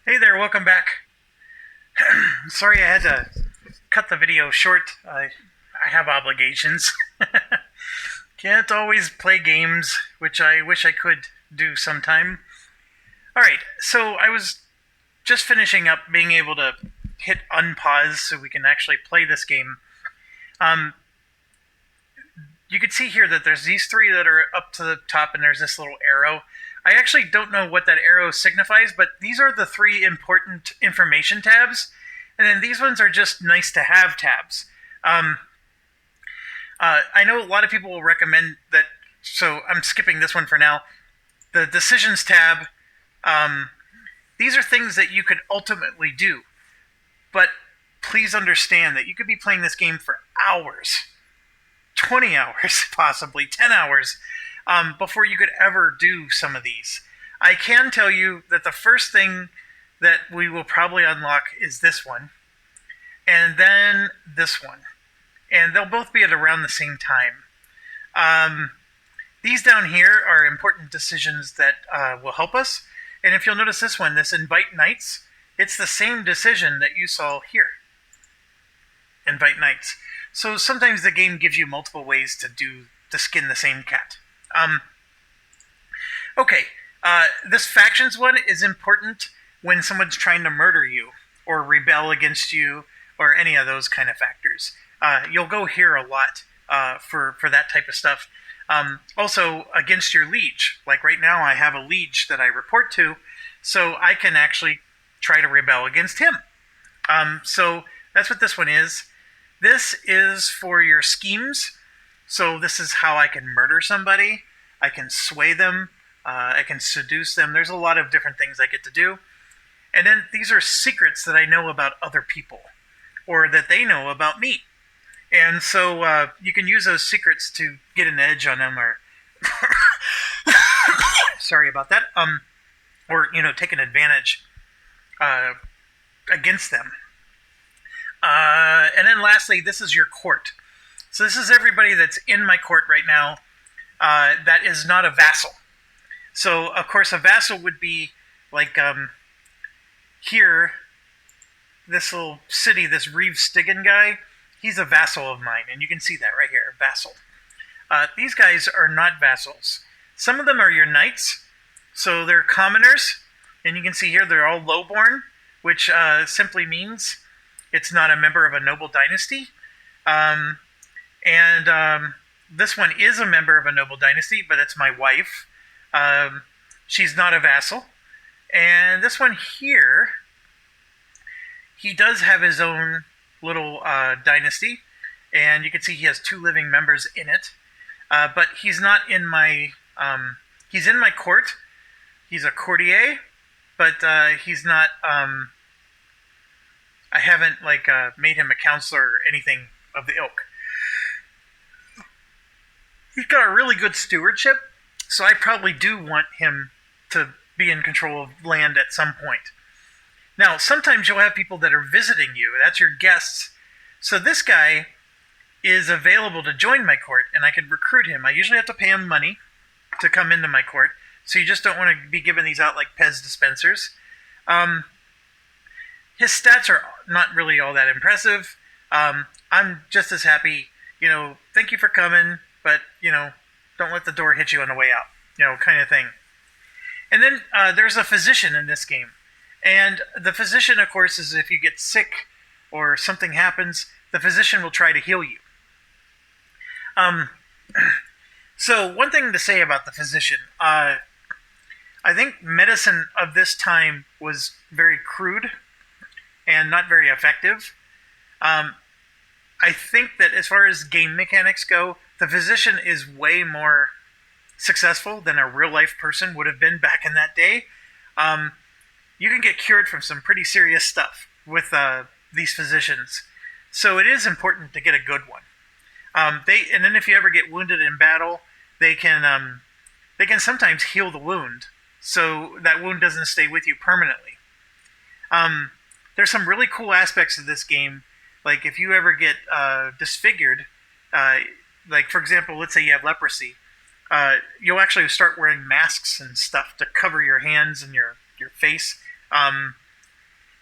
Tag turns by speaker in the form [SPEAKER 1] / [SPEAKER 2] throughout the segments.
[SPEAKER 1] Hey there, welcome back. Sorry I had to cut the video short. I have obligations. Can't always play games, which I wish I could do sometime. Alright, so I was just finishing up being able to hit unpause so we can actually play this game. Um, you can see here that there's these three that are up to the top, and there's this little arrow. I actually don't know what that arrow signifies, but these are the three important information tabs, and then these ones are just nice to have tabs. Um, I know a lot of people will recommend that, so I'm skipping this one for now. The decisions tab, um, these are things that you could ultimately do, but please understand that you could be playing this game for hours, 20 hours, possibly 10 hours, before you could ever do some of these. I can tell you that the first thing that we will probably unlock is this one, and then this one. And they'll both be at around the same time. These down here are important decisions that will help us. And if you'll notice this one, this invite knights, it's the same decision that you saw here. Invite knights. So sometimes the game gives you multiple ways to skin the same cat. Okay, this factions one is important when someone's trying to murder you or rebel against you or any of those kind of factors. You'll go here a lot for that type of stuff. Also, against your liege. Like right now, I have a liege that I report to, so I can actually try to rebel against him. So that's what this one is. This is for your schemes. So this is how I can murder somebody. I can sway them. I can seduce them. There's a lot of different things I get to do. And then these are secrets that I know about other people, or that they know about me. And so you can use those secrets to get an edge on them, or sorry about that, or take an advantage against them. And then lastly, this is your court. So this is everybody that's in my court right now that is not a vassal. So of course a vassal would be like here, this little city, this Reeve Stigan guy. He's a vassal of mine, and you can see that right here, vassal. These guys are not vassals. Some of them are your knights, so they're commoners, and you can see here they're all lowborn, which simply means it's not a member of a noble dynasty. This one is a member of a noble dynasty, but it's my wife. She's not a vassal. And this one here, he does have his own little dynasty, and you can see he has 2 living members in it. But he's not in my... he's in my court. He's a courtier, but he's not... I haven't made him a counselor or anything of the ilk. He's got a really good stewardship, so I probably do want him to be in control of land at some point. Now, sometimes you'll have people that are visiting you. That's your guests. So this guy is available to join my court, and I could recruit him. I usually have to pay him money to come into my court, so you just don't want to be giving these out like Pez dispensers. His stats are not really all that impressive. I'm just as happy, thank you for coming, but, don't let the door hit you on the way out, kind of thing. And then there's a physician in this game. And the physician, of course, is if you get sick or something happens, the physician will try to heal you. So one thing to say about the physician, I think medicine of this time was very crude and not very effective. I think that as far as game mechanics go, the physician is way more successful than a real-life person would have been back in that day. You can get cured from some pretty serious stuff with these physicians. So it is important to get a good one. And then if you ever get wounded in battle, they can sometimes heal the wound, so that wound doesn't stay with you permanently. There's some really cool aspects of this game. Like if you ever get disfigured, like for example, let's say you have leprosy, you'll actually start wearing masks and stuff to cover your hands and your face.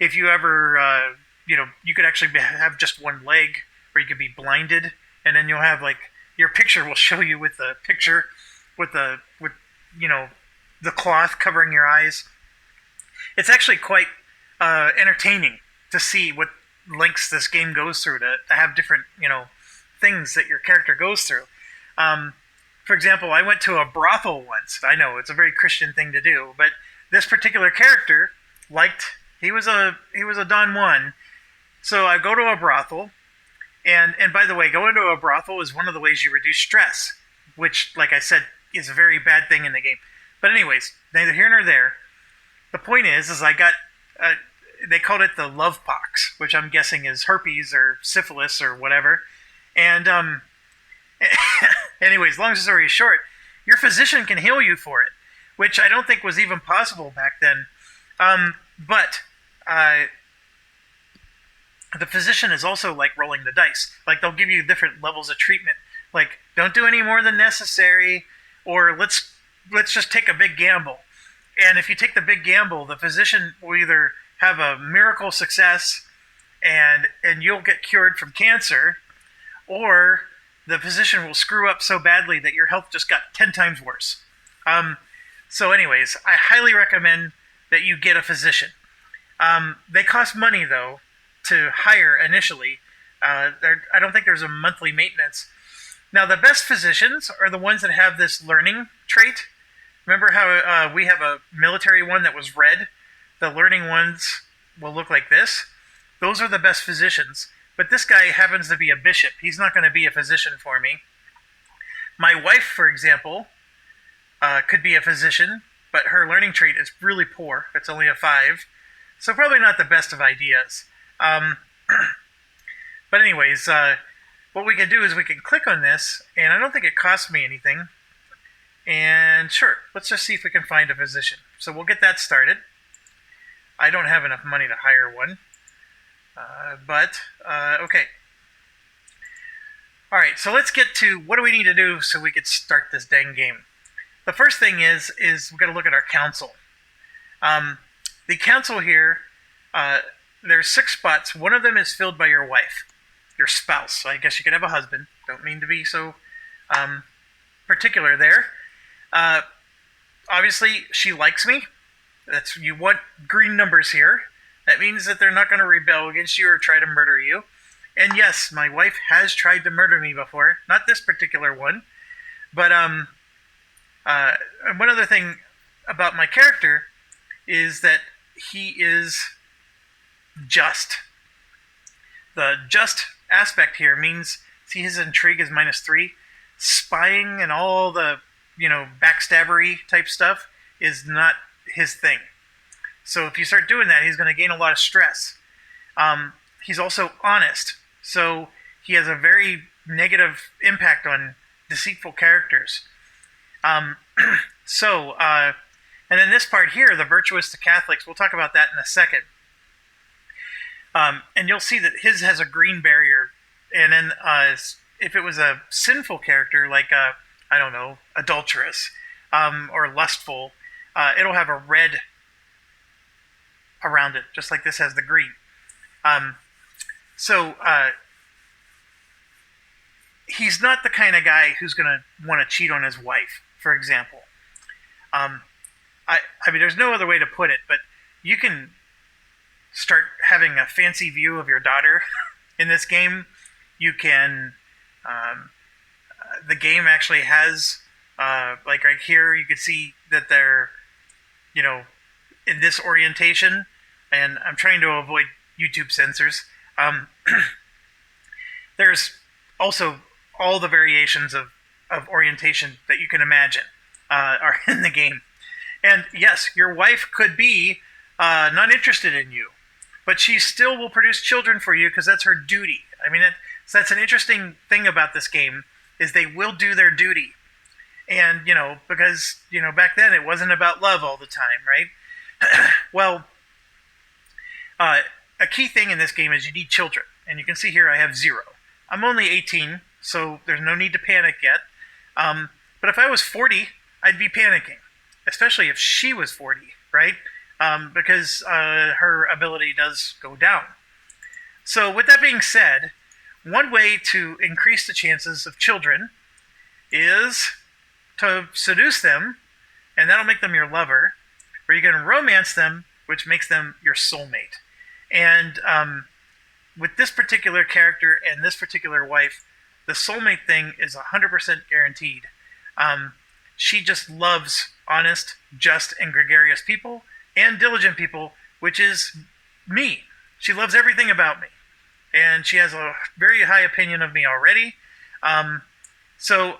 [SPEAKER 1] if you ever, you could actually have just one leg, or you could be blinded, and then you'll have like your picture will show you with the picture with you know the cloth covering your eyes. It's actually quite entertaining to see what lengths this game goes through to have different things that your character goes through. For example, I went to a brothel once. I know it's a very Christian thing to do, but this particular character he was a Don Juan. So I go to a brothel, and by the way, going to a brothel is one of the ways you reduce stress, which, like I said, is a very bad thing in the game. But anyways, neither here nor there. The point is I got they called it the love pox, which I'm guessing is herpes or syphilis or whatever. And anyways, long story short, your physician can heal you for it, which I don't think was even possible back then. But the physician is also like rolling the dice. Like, they'll give you different levels of treatment. Like, don't do any more than necessary, or let's just take a big gamble. And if you take the big gamble, the physician will either have a miracle success and you'll get cured from cancer, or the physician will screw up so badly that your health just got 10 times worse. So anyways, I highly recommend that you get a physician. They cost money, though, to hire initially. I don't think there's a monthly maintenance. Now, the best physicians are the ones that have this learning trait. Remember how we have a military one that was red? The learning ones will look like this. Those are the best physicians. But this guy happens to be a bishop. He's not going to be a physician for me. My wife, for example, could be a physician, but her learning trait is really poor. It's only a 5. So probably not the best of ideas. But anyways, what we can do is we can click on this, and I don't think it costs me anything. And sure, let's just see if we can find a physician. So we'll get that started. I don't have enough money to hire one. Okay. Alright, so let's get to what do we need to do so we could start this dang game. The first thing is we've got to look at our council. The council here, there's 6 spots. One of them is filled by your wife, your spouse. So I guess you could have a husband. Don't mean to be so particular there. Obviously, she likes me. You want green numbers here. That means that they're not going to rebel against you or try to murder you. And yes, my wife has tried to murder me before. Not this particular one. But one other thing about my character is that he is just. The just aspect here means, see, his intrigue is -3. Spying and all the, backstabbery type stuff is not his thing. So if you start doing that, he's going to gain a lot of stress. He's also honest. So he has a very negative impact on deceitful characters. And then this part here, the virtuous to Catholics, we'll talk about that in a second. And you'll see that his has a green barrier. And then if it was a sinful character, like, adulterous or lustful, it'll have a red around it, just like this has the green. He's not the kind of guy who's going to want to cheat on his wife, for example. There's no other way to put it, but you can start having a fancy view of your daughter in this game. You can... the game actually has, like right here, you can see that they're, in this orientation, and I'm trying to avoid YouTube censors. There's also all the variations of orientation that you can imagine are in the game. And yes, your wife could be not interested in you, but she still will produce children for you because that's her duty. That's an interesting thing about this game, is they will do their duty. And, because, back then it wasn't about love all the time, right? Well, a key thing in this game is you need children. And you can see here I have 0. I'm only 18, so there's no need to panic yet. But if I was 40, I'd be panicking. Especially if she was 40, right? because her ability does go down. So with that being said, one way to increase the chances of children is to seduce them, and that'll make them your lover, or you can romance them, which makes them your soulmate. And with this particular character and this particular wife, the soulmate thing is 100% guaranteed. She just loves honest, just, and gregarious people, and diligent people, which is me. She loves everything about me. And she has a very high opinion of me already. So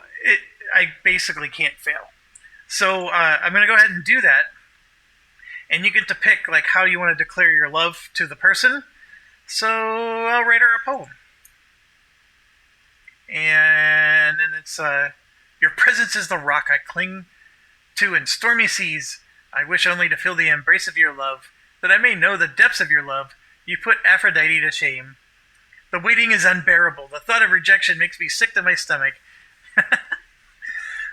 [SPEAKER 1] I basically can't fail. So I'm going to go ahead and do that. And you get to pick like how you want to declare your love to the person. So I'll write her a poem. And then it's, your presence is the rock I cling to in stormy seas. I wish only to feel the embrace of your love, that I may know the depths of your love. You put Aphrodite to shame. The waiting is unbearable. The thought of rejection makes me sick to my stomach.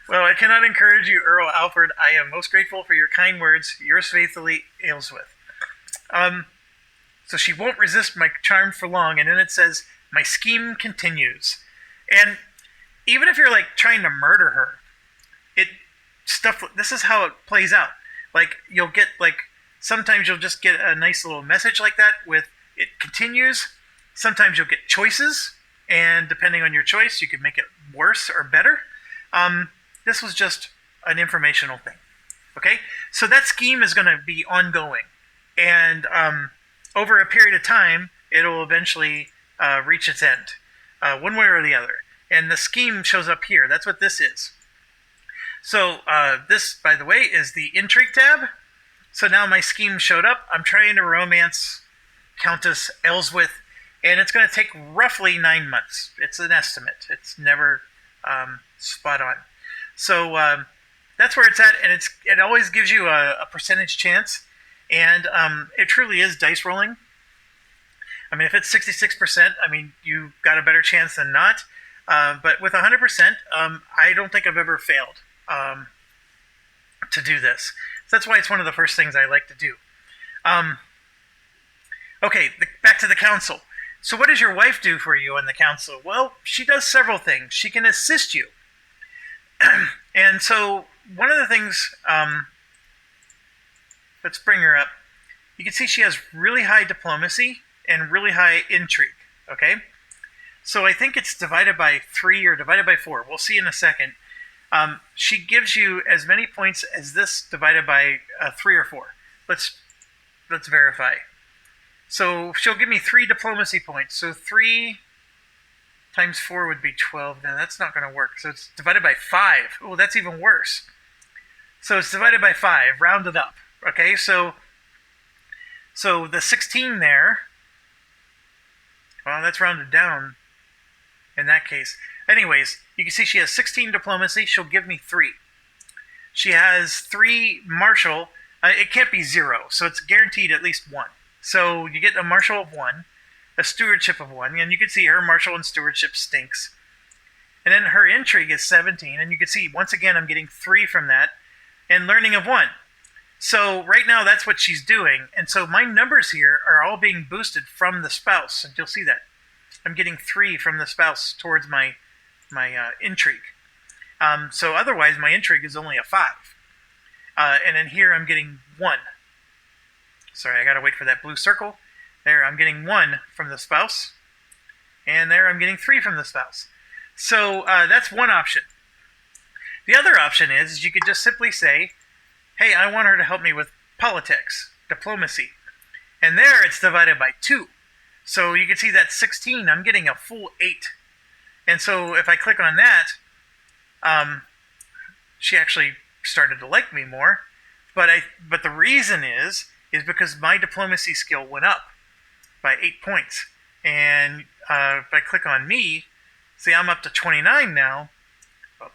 [SPEAKER 1] Well, I cannot encourage you, Earl Alfred. I am most grateful for your kind words. Yours faithfully, Aylesworth. So she won't resist my charm for long, and then it says, my scheme continues. And even if you're like trying to murder her, this is how it plays out. Like you'll get sometimes you'll just get a nice little message like that with it continues. Sometimes you'll get choices, and depending on your choice, you can make it worse or better. This was just an informational thing. Okay, so that scheme is going to be ongoing, and over a period of time, it'll eventually reach its end, one way or the other. And the scheme shows up here. That's what this is. So this, by the way, is the intrigue tab. So now my scheme showed up. I'm trying to romance Countess Aylesworth, and it's going to take roughly 9 months. It's an estimate. It's never spot on. So that's where it's at, and it always gives you a percentage chance, and it truly is dice rolling. I mean, if it's 66%, I mean, you got a better chance than not. But with 100%, I don't think I've ever failed to do this. So that's why it's one of the first things I like to do. Okay, back to the council. So what does your wife do for you in the council? Well, she does several things. She can assist you. And so one of the things, let's bring her up. You can see she has really high diplomacy and really high intrigue, okay? So I think it's divided by 3 or divided by 4. We'll see in a second. She gives you as many points as this divided by 3 or 4. Let's verify. So she'll give me 3 diplomacy points. So 3 times 4 would be 12. Now that's not going to work. So it's divided by 5. Oh, that's even worse. So it's divided by 5, rounded up. Okay, so the 16 there, well, that's rounded down in that case. Anyways, you can see she has 16 diplomacy. She'll give me 3. She has 3 martial. It can't be 0, so it's guaranteed at least 1. So you get a martial of 1, a stewardship of 1, and you can see her martial and stewardship stinks. And then her intrigue is 17, and you can see, once again, I'm getting 3 from that, and learning of 1. So right now, that's what she's doing. And so my numbers here are all being boosted from the spouse, and you'll see that. I'm getting 3 from the spouse towards my intrigue. So otherwise, my intrigue is only a 5. And then here, I'm getting 1. Sorry, I gotta wait for that blue circle. There, I'm getting 1 from the spouse. And there, I'm getting 3 from the spouse. So that's one option. The other option is you could just simply say, hey, I want her to help me with politics, diplomacy. And there, it's divided by 2. So you can see that 16, I'm getting a full 8. And so if I click on that, she actually started to like me more. But the reason is because my diplomacy skill went up by 8 points. And if I click on me, see, I'm up to 29 now. Oh,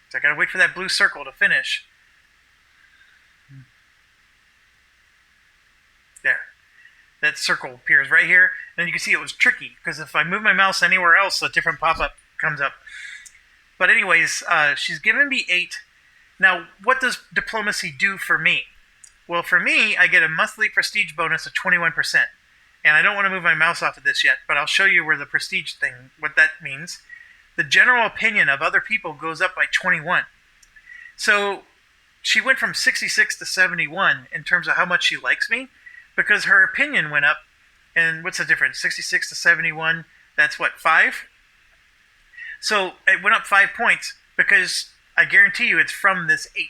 [SPEAKER 1] so I gotta wait for that blue circle to finish. There. That circle appears right here. And you can see it was tricky, because if I move my mouse anywhere else, a different pop-up comes up. But anyways, she's given me 8. Now, what does diplomacy do for me? Well, for me, I get a monthly prestige bonus of 21%. And I don't want to move my mouse off of this yet, but I'll show you where the prestige thing, what that means. The general opinion of other people goes up by 21. So she went from 66 to 71 in terms of how much she likes me, because her opinion went up. And what's the difference? 66 to 71, that's what, 5? So it went up 5 points because I guarantee you it's from this 8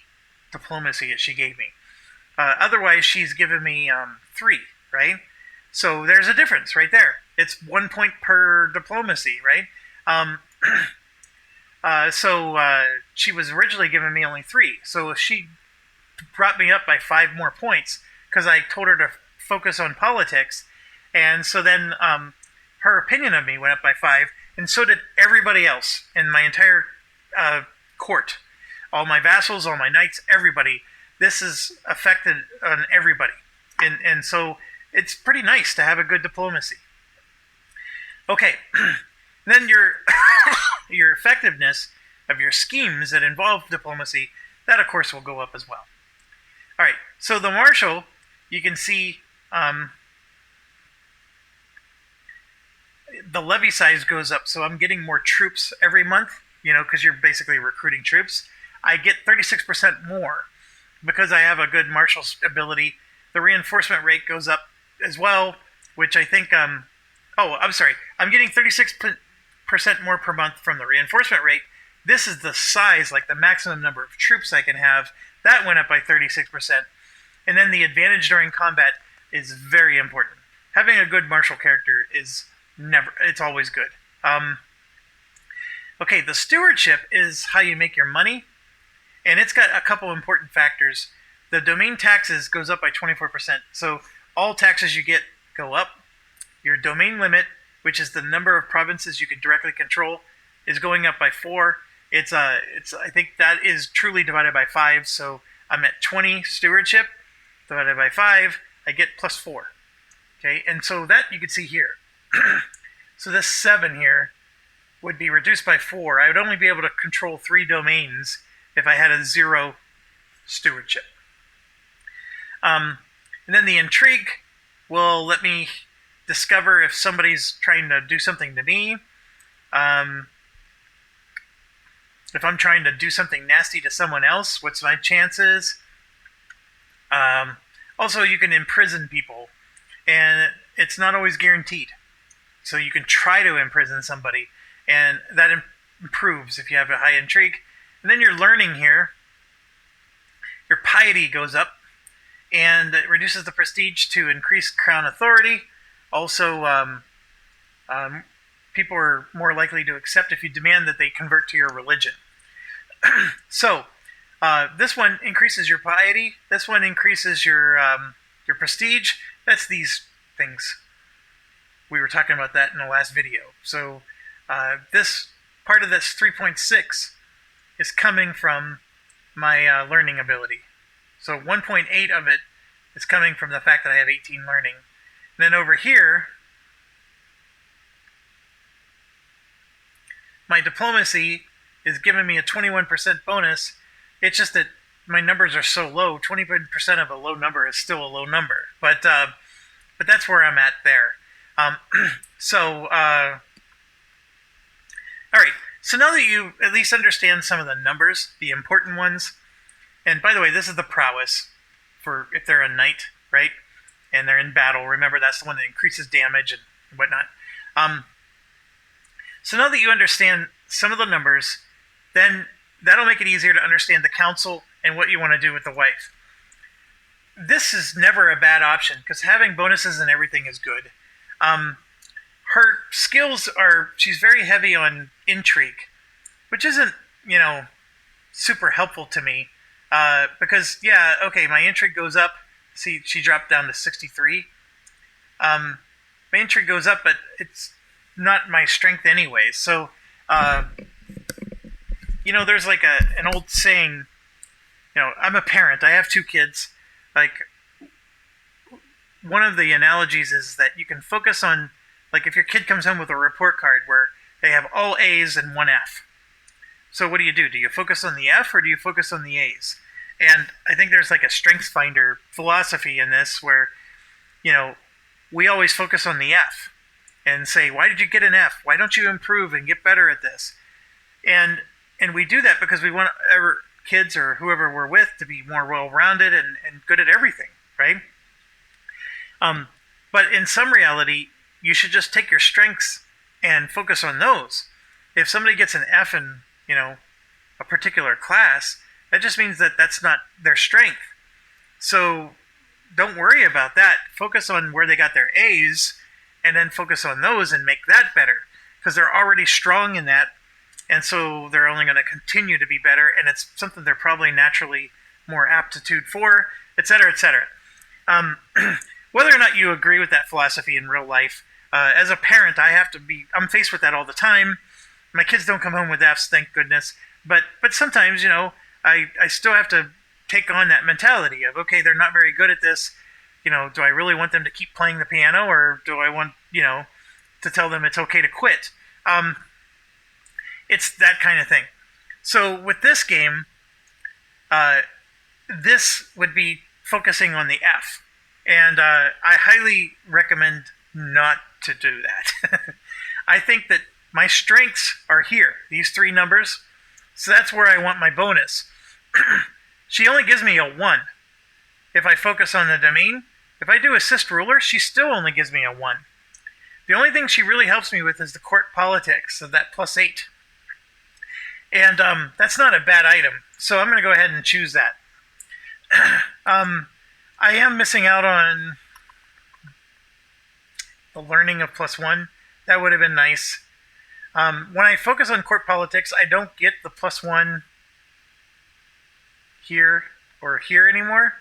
[SPEAKER 1] diplomacy that she gave me. Otherwise, she's given me 3, right? So there's a difference right there. It's 1 point per diplomacy, right? So she was originally giving me only 3. So if she brought me up by 5 more points, because I told her to focus on politics, and so then her opinion of me went up by 5, and so did everybody else in my entire court. All my vassals, all my knights, everybody. This is affected on everybody. And so it's pretty nice to have a good diplomacy. Okay, then your your effectiveness of your schemes that involve diplomacy, that of course will go up as well. All right, so the marshal, you can see the levy size goes up, so I'm getting more troops every month, because you're basically recruiting troops. I get 36% more because I have a good marshal's ability. The reinforcement rate goes up as well, which I think, I'm sorry, I'm getting 36% more per month from the reinforcement rate. This is the size, like the maximum number of troops I can have. That went up by 36%. And then the advantage during combat is very important. Having a good martial character is it's always good. Okay, the stewardship is how you make your money, and it's got a couple important factors. The domain taxes goes up by 24%, so all taxes you get go up. Your domain limit, which is the number of provinces you can directly control, is going up by 4. I think that is truly divided by 5, so I'm at 20 stewardship divided by 5. I get plus 4. Okay, and so that you can see here. So this 7 here would be reduced by 4. I would only be able to control 3 domains if I had a 0 stewardship. And then the intrigue will let me discover if somebody's trying to do something to me. If I'm trying to do something nasty to someone else, what's my chances? Also, you can imprison people, and it's not always guaranteed. So you can try to imprison somebody, and that improves if you have a high intrigue. And then your learning here, your piety goes up, and it reduces the prestige to increase crown authority. Also, people are more likely to accept if you demand that they convert to your religion. So, this one increases your piety. This one increases your prestige. That's these things. We were talking about that in the last video. So, this part of this 3.6 is coming from my learning ability. So 1.8 of it is coming from the fact that I have 18 learning. And then over here, my diplomacy is giving me a 21% bonus. It's just that my numbers are so low. 20% of a low number is still a low number. But that's where I'm at there. All right. So now that you at least understand some of the numbers, the important ones, and by the way, this is the prowess for if they're a knight, right? And they're in battle. Remember, that's the one that increases damage and whatnot. So now that you understand some of the numbers, then that'll make it easier to understand the council and what you want to do with the wife. This is never a bad option because having bonuses and everything is good. Her skills are, she's very heavy on intrigue, which isn't, super helpful to me. Because, my intrigue goes up. See, she dropped down to 63. My intrigue goes up, but it's not my strength anyways. So, there's like an old saying, I'm a parent. I have 2 kids. Like, one of the analogies is that you can focus on, like, if your kid comes home with a report card where they have all A's and 1 F. So what do? Do you focus on the F or do you focus on the A's? And I think there's like a strengths finder philosophy in this where, we always focus on the F and say, why did you get an F? Why don't you improve and get better at this? And we do that because we want our kids or whoever we're with to be more well-rounded and good at everything, right? But in some reality, you should just take your strengths and focus on those. If somebody gets an F in, a particular class, that just means that that's not their strength. So don't worry about that. Focus on where they got their A's and then focus on those and make that better because they're already strong in that. And so they're only going to continue to be better, and it's something they're probably naturally more aptitude for, et cetera, et cetera. Whether or not you agree with that philosophy in real life, as a parent, I'm faced with that all the time. My kids don't come home with F's, thank goodness. But sometimes, I still have to take on that mentality of, okay, they're not very good at this. Do I really want them to keep playing the piano, or do I want, to tell them it's okay to quit? It's that kind of thing. So with this game, this would be focusing on the F. And I highly recommend not to do that. I think that my strengths are here, these 3 numbers. So that's where I want my bonus. She only gives me a 1 if I focus on the domain. If I do assist ruler, she still only gives me a 1. The only thing she really helps me with is the court politics of that +8. And that's not a bad item, so I'm going to go ahead and choose that. I am missing out on the learning of +1. That would have been nice. When I focus on court politics, I don't get the +1 here or here anymore.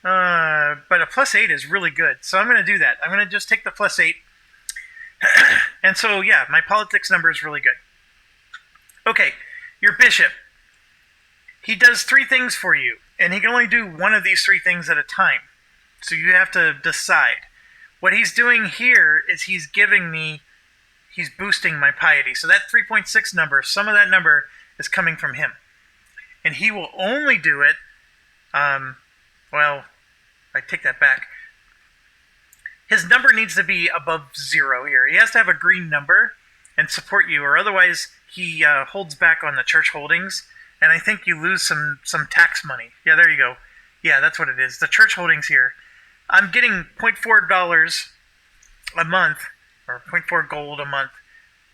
[SPEAKER 1] But a +8 is really good, so I'm going to do that. I'm going to just take the +8. And so, yeah, my politics number is really good. Okay, your bishop. He does 3 things for you, and he can only do one of these 3 things at a time. So you have to decide. What he's doing here is he's boosting my piety. So that 3.6 number, some of that number is coming from him. And he will only do it, well, I take that back. His number needs to be above 0 here. He has to have a green number and support you, or otherwise he holds back on the church holdings, and I think you lose some tax money. Yeah, there you go. Yeah, that's what it is. The church holdings here. I'm getting $0.4 a month, or 0.4 gold a month,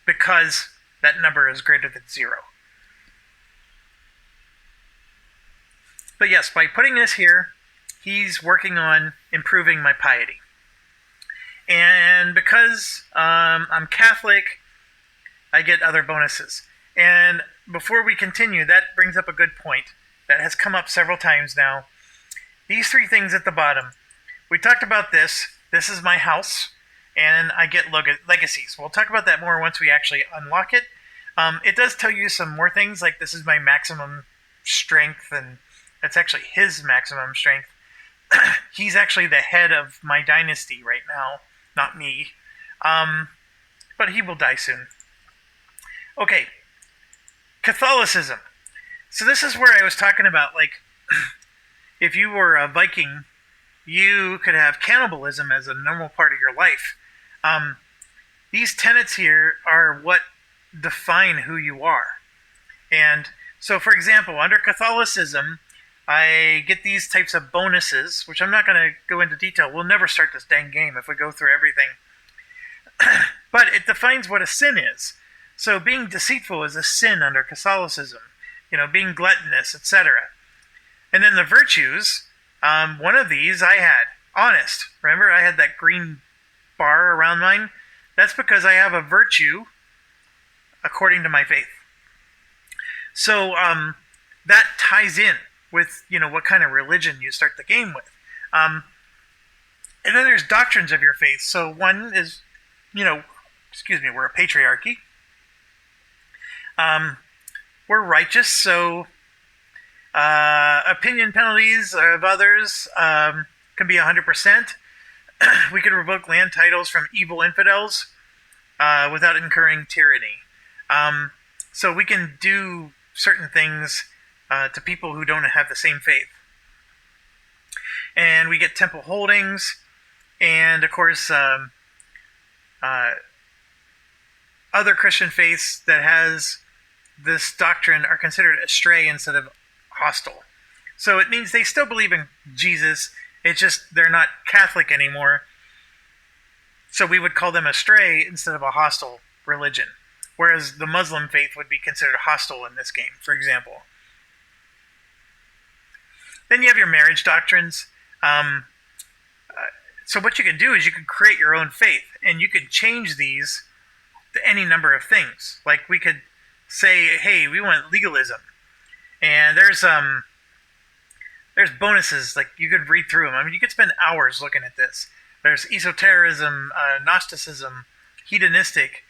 [SPEAKER 1] because that number is greater than 0. But yes, by putting this here, he's working on improving my piety. And because I'm Catholic, I get other bonuses. And before we continue, that brings up a good point that has come up several times now. These 3 things at the bottom. We talked about this. This is my house, and I get legacies. We'll talk about that more once we actually unlock it. It does tell you some more things, like this is my maximum strength, and that's actually his maximum strength. He's actually the head of my dynasty right now, not me. But he will die soon. Okay, Catholicism. So this is where I was talking about, like, if you were a Viking, you could have cannibalism as a normal part of your life. These tenets here are what define who you are. And so, for example, under Catholicism, I get these types of bonuses, which I'm not going to go into detail. We'll never start this dang game if we go through everything. But it defines what a sin is. So being deceitful is a sin under Catholicism. Being gluttonous, etc. And then the virtues, one of these I had, honest. Remember, I had that green bar around mine? That's because I have a virtue according to my faith. So that ties in with, what kind of religion you start the game with. And then there's doctrines of your faith. So one is, we're a patriarchy. We're righteous, so opinion penalties of others can be 100%. We can revoke land titles from evil infidels without incurring tyranny. So we can do certain things to people who don't have the same faith. And we get temple holdings, and of course, other Christian faiths that has this doctrine are considered astray instead of hostile. So it means they still believe in Jesus, it's just they're not Catholic anymore. So we would call them astray instead of a hostile religion. Whereas the Muslim faith would be considered hostile in this game, for example. Then you have your marriage doctrines. So what you can do is you can create your own faith, and you could change these to any number of things. Like we could say, hey, we want legalism, and there's bonuses. Like you could read through them. I mean, you could spend hours looking at this. There's esotericism, Gnosticism, hedonistic,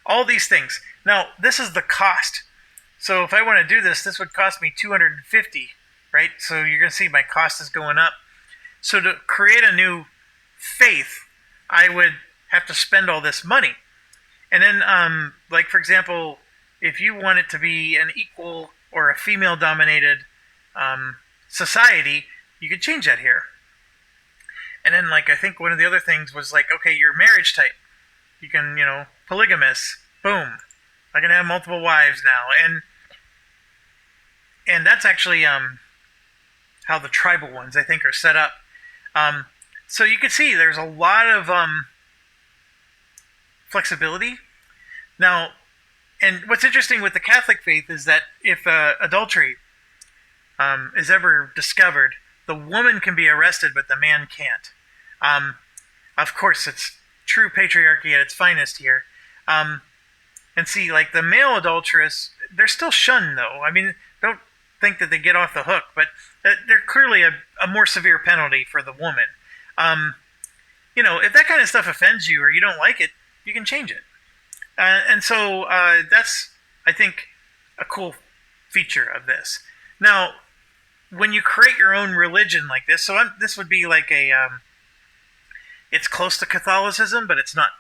[SPEAKER 1] all these things. Now, this is the cost. So if I want to do this, this would cost me $250, right? So you're going to see my cost is going up. So to create a new faith, I would have to spend all this money. And then, like for example, if you want it to be an equal or a female-dominated society, you could change that here. And then, like, I think one of the other things was like, okay, your marriage type. You can, polygamous. Boom. I can have multiple wives now. And that's actually how the tribal ones, I think, are set up. So you can see there's a lot of flexibility. Now, and what's interesting with the Catholic faith is that if adultery is ever discovered, the woman can be arrested, but the man can't. Of course, it's true patriarchy at its finest here. And see, like the male adulteress, they're still shunned, though. I mean, don't think that they get off the hook, but they're clearly a more severe penalty for the woman. If that kind of stuff offends you or you don't like it, you can change it. And so that's, I think, a cool feature of this. Now, when you create your own religion like this, so this would be like it's close to Catholicism, but it's not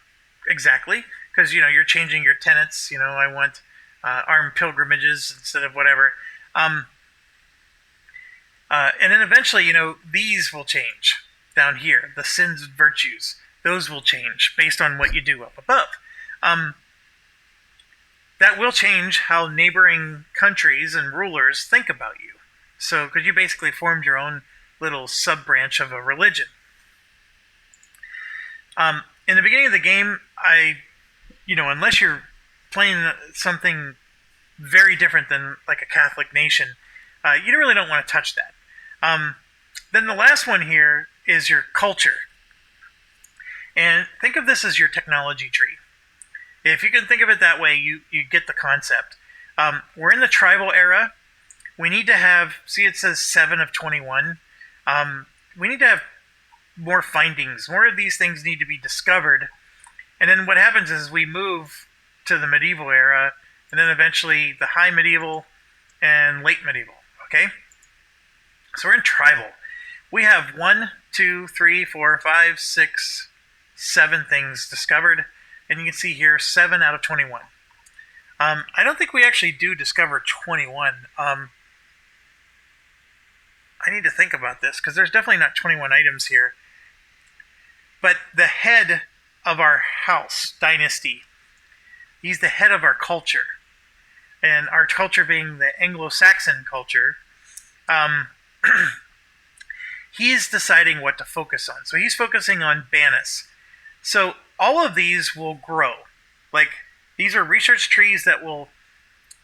[SPEAKER 1] exactly, because, you're changing your tenets. I want armed pilgrimages instead of whatever. And then eventually, these will change down here. The sins and virtues, those will change based on what you do up above. That will change how neighboring countries and rulers think about you. So, because you basically formed your own little sub-branch of a religion. In the beginning of the game, unless you're playing something very different than like a Catholic nation, you really don't want to touch that. Then the last one here is your culture. And think of this as your technology tree. If you can think of it that way, you get the concept. We're in the tribal era. We need to have, see it says 7 of 21. We need to have more findings. More of these things need to be discovered. And then what happens is we move to the medieval era, and then eventually the high medieval and late medieval. Okay? So we're in tribal. We have 1, 2, 3, 4, 5, 6, 7 things discovered. And you can see here 7 out of 21. I don't think we actually do discover 21. I need to think about this, because there's definitely not 21 items here. But the head of our house, dynasty, he's the head of our culture. And our culture being the Anglo-Saxon culture, he's deciding what to focus on. So he's focusing on Banus. So all of these will grow. Like, these are research trees that will,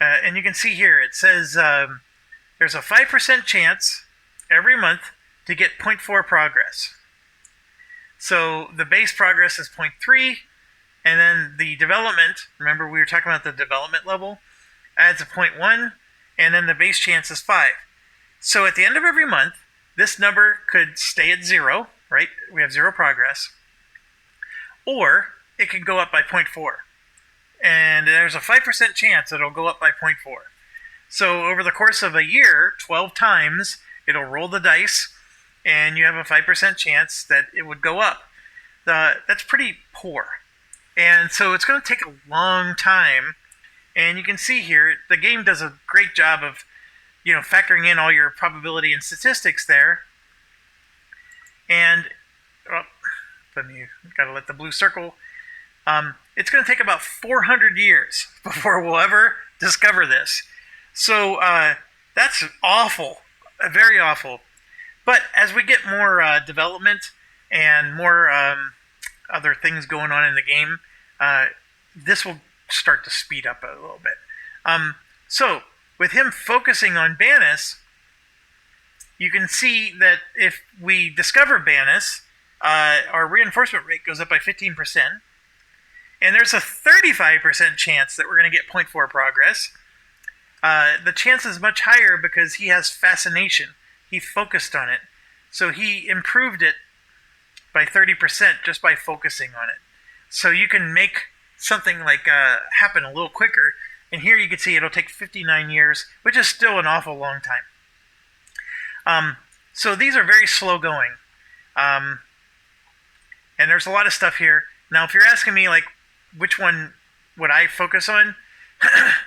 [SPEAKER 1] and you can see here, it says there's a 5% chance every month to get 0.4 progress. So the base progress is 0.3, and then the development, remember we were talking about the development level, adds a 0.1, and then the base chance is 5. So at the end of every month, this number could stay at 0, right? We have 0 progress. Or it can go up by 0.4. And there's a 5% chance it'll go up by 0.4. So over the course of a year, 12 times, it'll roll the dice, and you have a 5% chance that it would go up. That's pretty poor. And so it's going to take a long time And you can see here, the game does a great job of, factoring in all your probability and statistics there. And, gotta let the blue circle. It's going to take about 400 years before we'll ever discover this. So that's awful, very awful. But as we get more development and more other things going on in the game, this will start to speed up a little bit. So with him focusing on Banis, you can see that if we discover Banis, our reinforcement rate goes up by 15%. And there's a 35% chance that we're going to get 0.4 progress. The chance is much higher because he has fascination. He focused on it. So he improved it by 30% just by focusing on it. So you can make something like happen a little quicker. And here you can see it'll take 59 years, which is still an awful long time. So these are very slow going. And there's a lot of stuff here. Now, if you're asking me, like, which one would I focus on?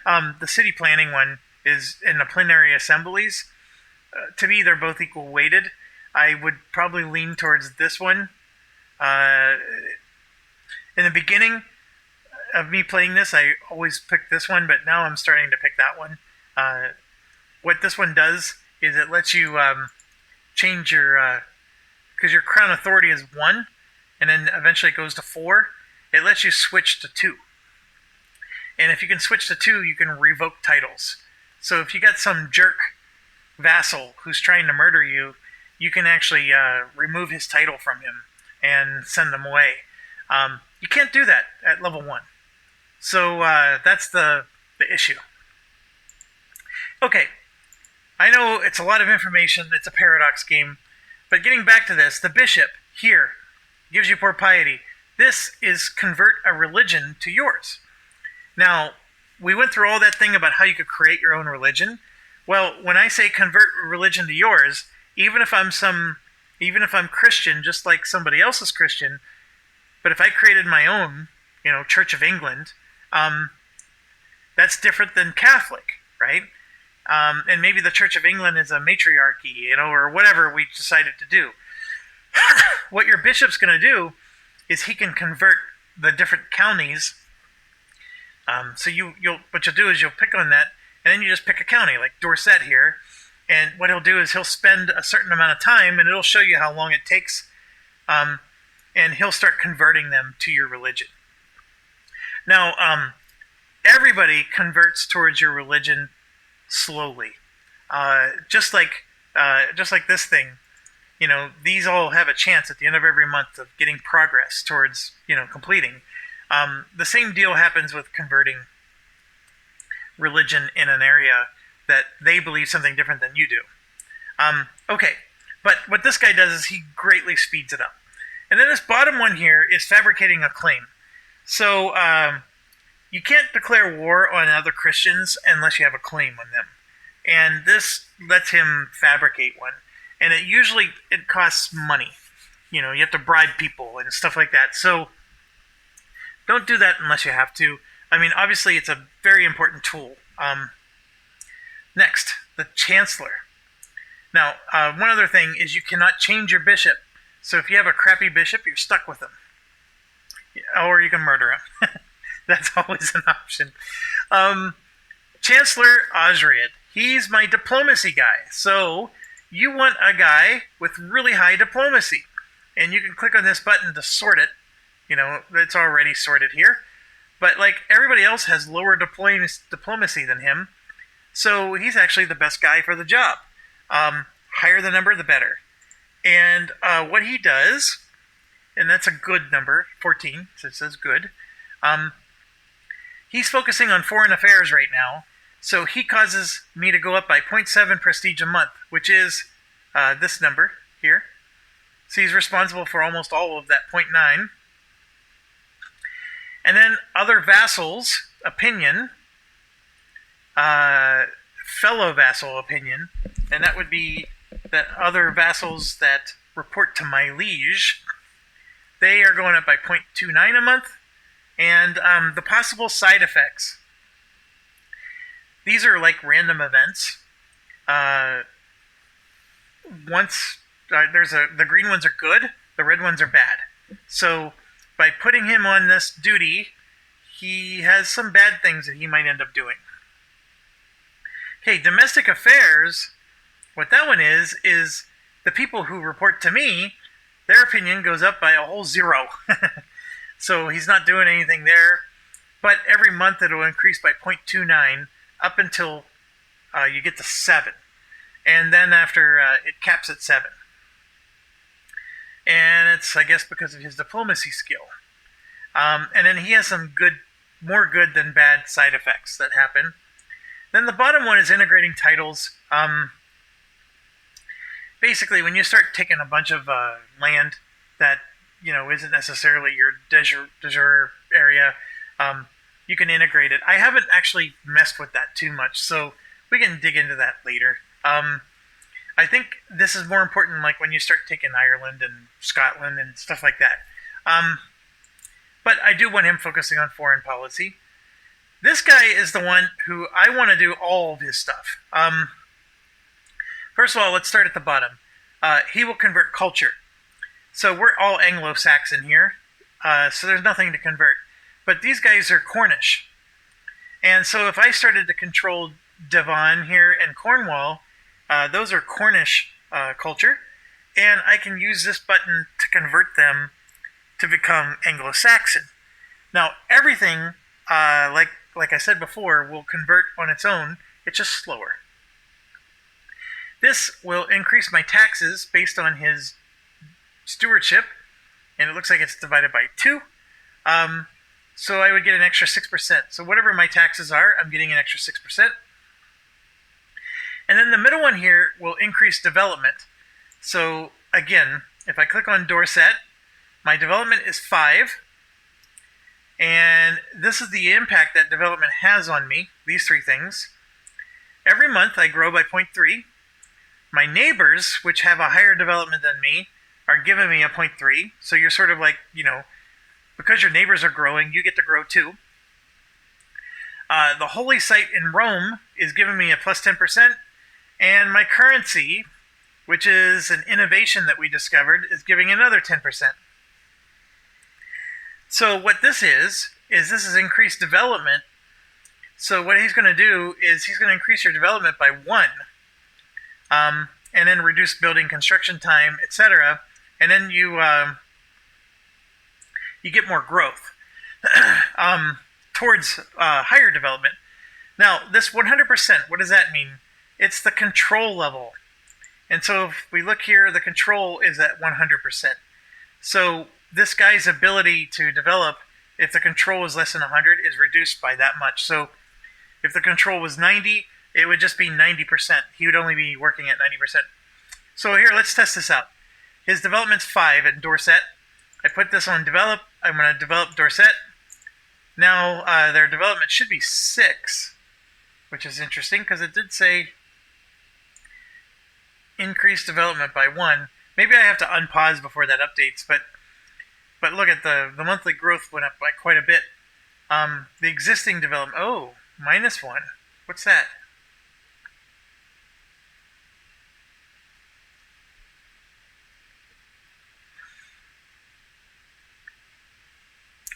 [SPEAKER 1] The city planning one is in the plenary assemblies. To me, they're both equal weighted. I would probably lean towards this one. In the beginning of me playing this, I always picked this one, but now I'm starting to pick that one. What this one does is it lets you change your... because your crown authority is 1, and then eventually it goes to 4. It lets you switch to 2. And if you can switch to 2, you can revoke titles. So if you got some jerk vassal who's trying to murder you, you can actually remove his title from him and send him away. You can't do that at level 1. So that's the issue. Okay, I know it's a lot of information, it's a paradox game, but getting back to this, the bishop here gives you poor piety. This is convert a religion to yours. Now, we went through all that thing about how you could create your own religion. Well, when I say convert religion to yours, even if I'm Christian, just like somebody else is Christian, but if I created my own, Church of England, that's different than Catholic, right? And maybe the Church of England is a matriarchy, or whatever we decided to do. What your bishop's going to do is he can convert the different counties. So what you'll do is you'll pick on that, and then you just pick a county, like Dorset here. And what he'll do is he'll spend a certain amount of time, and it'll show you how long it takes, and he'll start converting them to your religion. Now, everybody converts towards your religion slowly, just like this thing. These all have a chance at the end of every month of getting progress towards, completing. The same deal happens with converting religion in an area that they believe something different than you do. Okay, but what this guy does is he greatly speeds it up. And then this bottom one here is fabricating a claim. So you can't declare war on other Christians unless you have a claim on them. And this lets him fabricate one. And it costs money. You have to bribe people and stuff like that. So don't do that unless you have to. I mean, obviously it's a very important tool. Next, the Chancellor. Now, one other thing is you cannot change your bishop. So if you have a crappy bishop, you're stuck with him. Or you can murder him. That's always an option. Chancellor Osriad. He's my diplomacy guy. So you want a guy with really high diplomacy. And you can click on this button to sort it. It's already sorted here. But like everybody else has lower diplomacy than him. So he's actually the best guy for the job. Higher the number, the better. And what he does, and that's a good number, 14, so it says good. He's focusing on foreign affairs right now. So he causes me to go up by 0.7 prestige a month, which is this number here. So he's responsible for almost all of that 0.9. And then other vassals' opinion, fellow vassal opinion, and that would be that other vassals that report to my liege, they are going up by 0.29 a month. And the possible side effects these are like random events. Uh, once the green ones are good, the red ones are bad. So by putting him on this duty, he has some bad things that he might end up doing. Okay, domestic affairs. What that one is the people who report to me, their opinion goes up by a whole 0. So he's not doing anything there. But every month it'll increase by 0.29 up until you get to 7. And then after it caps at 7. And it's, I guess, because of his diplomacy skill. And then he has some more good than bad side effects that happen. Then the bottom one is integrating titles. Basically, when you start taking a bunch of land that isn't necessarily your de jure area, you can integrate it. I haven't actually messed with that too much, so we can dig into that later. I think this is more important, like when you start taking Ireland and Scotland and stuff like that. But I do want him focusing on foreign policy. This guy is the one who I want to do all of his stuff. First of all, let's start at the bottom. He will convert culture. So we're all Anglo-Saxon here, so there's nothing to convert. But these guys are Cornish. And so if I started to control Devon here and Cornwall, those are Cornish culture, and I can use this button to convert them to become Anglo-Saxon. Now, everything, like I said before, will convert on its own. It's just slower. This will increase my taxes based on his stewardship, and it looks like it's divided by 2. So I would get an extra 6%. So whatever my taxes are, I'm getting an extra 6%. And then the middle one here will increase development. So again, if I click on Dorset, my development is 5. And this is the impact that development has on me, these 3 things. Every month I grow by 0.3. My neighbors, which have a higher development than me, are giving me a 0.3. So you're sort of like, because your neighbors are growing, you get to grow too. The holy site in Rome is giving me a plus 10%. And my currency, which is an innovation that we discovered, is giving another 10%. So what this is this is increased development. So what he's going to do is he's going to increase your development by 1. And then reduce building construction time, etc. And then you get more growth towards higher development. Now, this 100%, what does that mean? It's the control level. And so if we look here, the control is at 100%. So this guy's ability to develop, if the control is less than 100, is reduced by that much. So if the control was 90, it would just be 90%. He would only be working at 90%. So here, let's test this out. His development's 5 at Dorset. I put this on develop. I'm going to develop Dorset. Now their development should be 6, which is interesting because it did say increase development by 1. Maybe I have to unpause before that updates, but look at the monthly growth went up by quite a bit. The existing development, -1. What's that?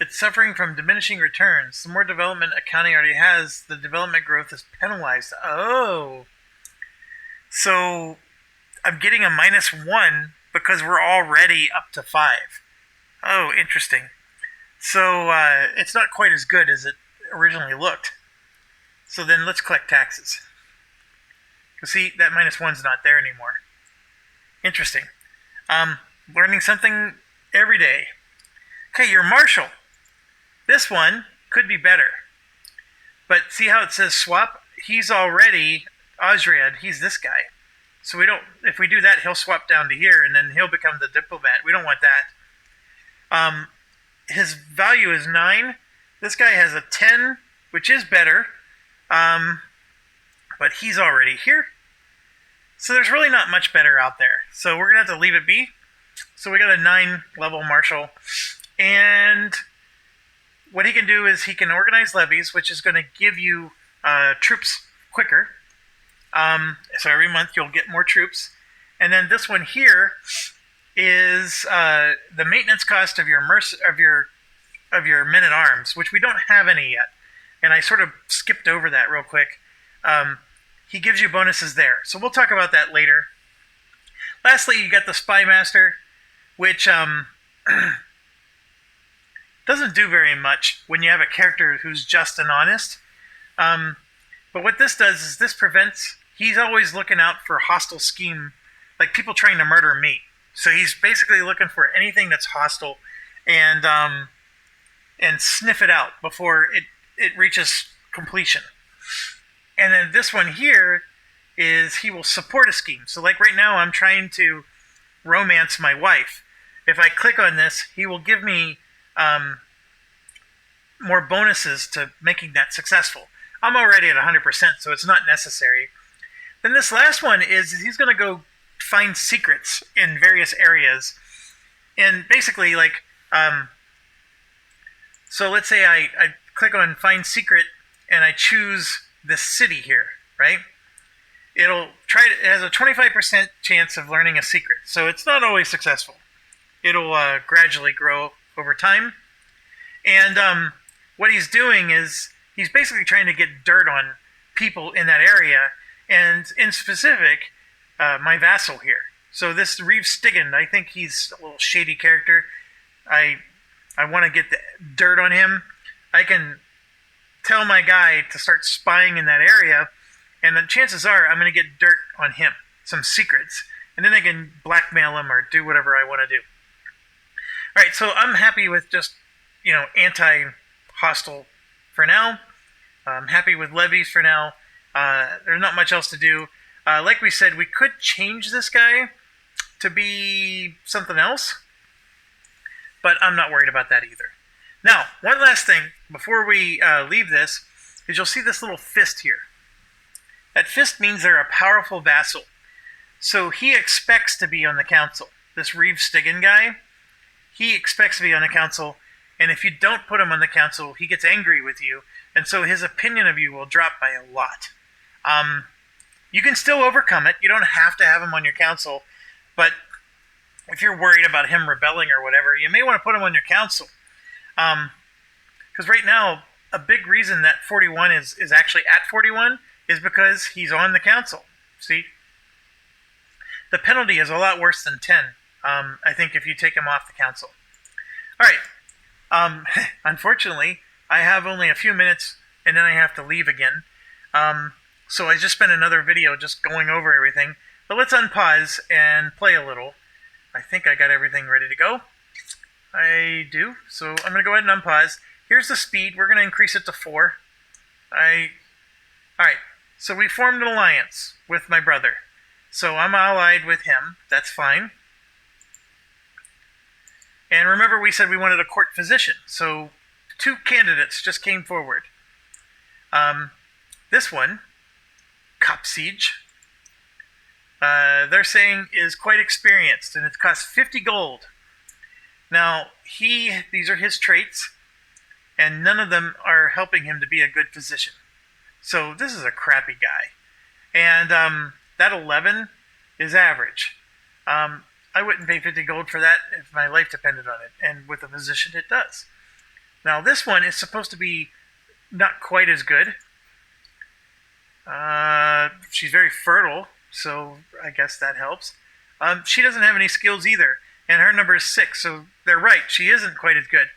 [SPEAKER 1] It's suffering from diminishing returns. The more development a county already has, the development growth is penalized. Oh. So I'm getting a -1 because we're already up to 5. Oh, interesting. So it's not quite as good as it originally looked. So then let's collect taxes. You see, that -1's not there anymore. Interesting. Learning something every day. Okay, your marshal. This one could be better. But see how it says swap? He's already Osriad. He's this guy. So if we do that, he'll swap down to here, and then he'll become the diplomat. We don't want that. His value is 9. This guy has a 10, which is better. But he's already here. So there's really not much better out there. So we're going to have to leave it be. So we got a 9 level marshal. And what he can do is he can organize levies, which is going to give you troops quicker. So every month you'll get more troops. And then this one here is the maintenance cost of your men at arms, which we don't have any yet. And I sort of skipped over that real quick. He gives you bonuses there, so we'll talk about that later. Lastly, you got the Spy Master, which doesn't do very much when you have a character who's just and honest. But what this does is this prevents... He's always looking out for hostile scheme, like people trying to murder me. So he's basically looking for anything that's hostile and sniff it out before it reaches completion. And then this one here is he will support a scheme. So like right now I'm trying to romance my wife. If I click on this, he will give me more bonuses to making that successful. I'm already at 100%, so it's not necessary. Then this last one is he's going to go find secrets in various areas. And basically, like, so let's say I click on Find Secret and I choose this city here, right? It has a 25% chance of learning a secret, so it's not always successful. It'll gradually grow over time. And what he's doing is he's basically trying to get dirt on people in that area, and in specific, my vassal here. So this Reeve Stigand, I think he's a little shady character. I want to get the dirt on him. I can tell my guy to start spying in that area, and the chances are I'm going to get dirt on him, some secrets, and then I can blackmail him or do whatever I want to do. All right, so I'm happy with just, anti-hostile for now. I'm happy with levies for now. There's not much else to do. Like we said, we could change this guy to be something else, but I'm not worried about that either. Now, one last thing before we leave this is you'll see this little fist here. That fist means they're a powerful vassal. So he expects to be on the council. This Reeve Stigand guy, he expects to be on the council, and if you don't put him on the council, he gets angry with you, and so his opinion of you will drop by a lot. You can still overcome it. You don't have to have him on your council, but if you're worried about him rebelling or whatever, you may want to put him on your council. Because right now, a big reason that 41 is actually at 41 is because he's on the council. See? The penalty is a lot worse than 10, I think, if you take him off the council. All right. Unfortunately, I have only a few minutes, and then I have to leave again. So I just spent another video just going over everything. But let's unpause and play a little. I think I got everything ready to go. I do. So I'm going to go ahead and unpause. Here's the speed. We're going to increase it to 4. Alright. So we formed an alliance with my brother. So I'm allied with him. That's fine. And remember we said we wanted a court physician. So 2 candidates just came forward. This one, Cop Siege, they're saying is quite experienced, and it costs 50 gold. Now, these are his traits, and none of them are helping him to be a good physician. So this is a crappy guy. And that 11 is average. I wouldn't pay 50 gold for that if my life depended on it, and with a physician it does. Now this one is supposed to be not quite as good. She's very fertile, so I guess that helps. She doesn't have any skills either, and her number is 6, so they're right, she isn't quite as good.